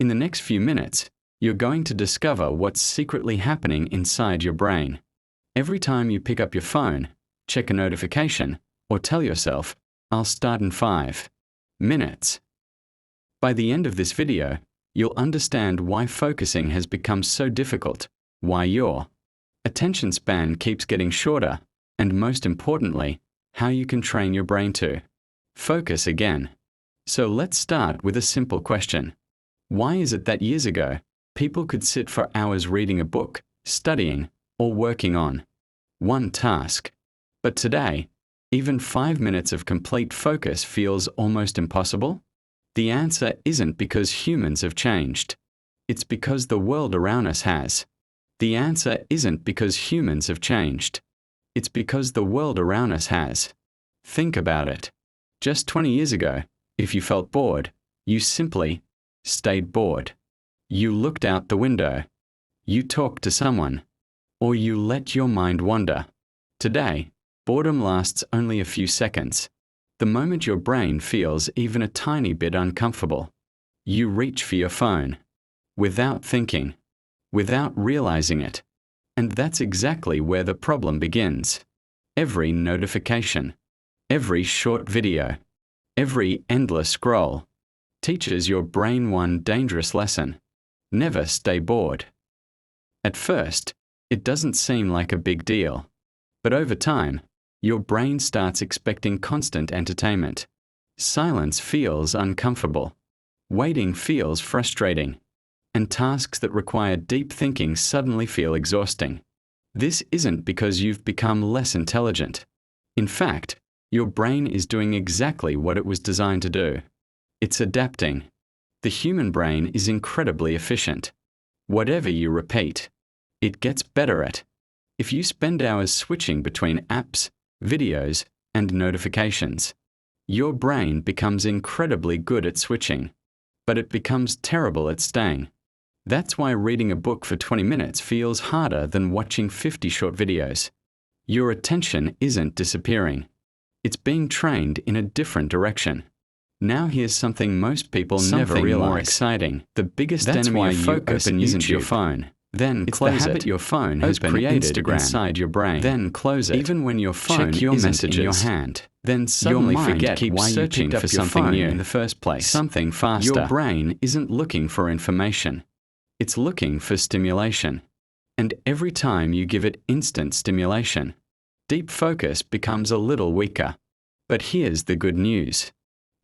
In the next few minutes, you're going to discover what's secretly happening inside your brain. Every time you pick up your phone, check a notification, or tell yourself, "I'll start in 5 minutes." By the end of this video, you'll understand why focusing has become so difficult, why your attention span keeps getting shorter, and most importantly, how you can train your brain to focus again. So let's start with a simple question. Why is it that years ago, people could sit for hours reading a book, studying, or working on one task? But today, even 5 minutes of complete focus feels almost impossible? The answer isn't because humans have changed. It's because the world around us has. The answer isn't because humans have changed. It's because the world around us has. Think about it. Just 20 years ago, if you felt bored, you simply stayed bored. You looked out the window. You talked to someone. Or you let your mind wander. Today, boredom lasts only a few seconds. The moment your brain feels even a tiny bit uncomfortable, you reach for your phone. Without thinking. Without realizing it. And that's exactly where the problem begins. Every notification, every short video, every endless scroll teaches your brain one dangerous lesson. Never stay bored. At first, it doesn't seem like a big deal. But over time, your brain starts expecting constant entertainment. Silence feels uncomfortable. Waiting feels frustrating. And tasks that require deep thinking suddenly feel exhausting. This isn't because you've become less intelligent. In fact, your brain is doing exactly what it was designed to do. It's adapting. The human brain is incredibly efficient. Whatever you repeat, it gets better at. If you spend hours switching between apps, videos, and notifications, your brain becomes incredibly good at switching, but it becomes terrible at staying. That's why reading a book for 20 minutes feels harder than watching 50 short videos. Your attention isn't disappearing. It's being trained in a different direction. Now here's something most people never realize. More exciting. The biggest enemy of focus isn't your phone. Then it's close the habit your phone has created Instagram inside your brain. Then close it. Even when your phone isn't in your hand. Then suddenly forget why you picked up for something new in the first place. Something faster. Your brain isn't looking for information. It's looking for stimulation. And every time you give it instant stimulation, deep focus becomes a little weaker. But here's the good news.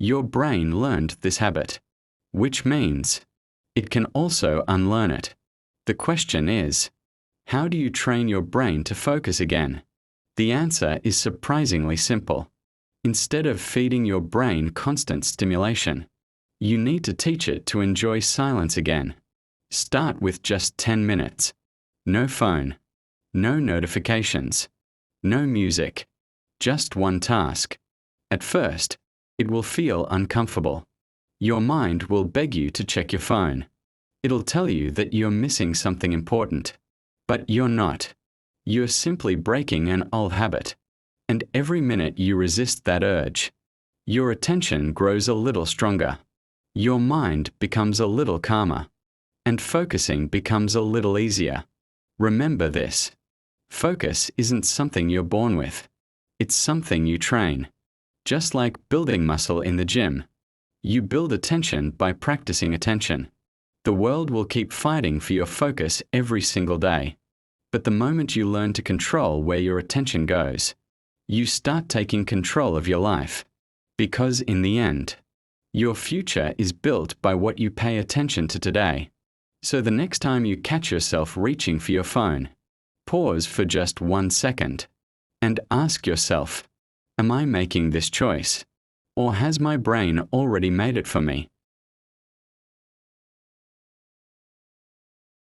Your brain learned this habit, which means it can also unlearn it. The question is, how do you train your brain to focus again? The answer is surprisingly simple. Instead of feeding your brain constant stimulation, you need to teach it to enjoy silence again. Start with just 10 minutes. No phone. No notifications. No music. Just one task. At first, it will feel uncomfortable. Your mind will beg you to check your phone. It'll tell you that you're missing something important. But you're not. You're simply breaking an old habit. And every minute you resist that urge, your attention grows a little stronger. Your mind becomes a little calmer. And focusing becomes a little easier. Remember this. Focus isn't something you're born with. It's something you train. Just like building muscle in the gym. You build attention by practicing attention. The world will keep fighting for your focus every single day. But the moment you learn to control where your attention goes, you start taking control of your life. Because in the end, your future is built by what you pay attention to today. So the next time you catch yourself reaching for your phone, pause for just 1 second and ask yourself, am I making this choice? Or has my brain already made it for me?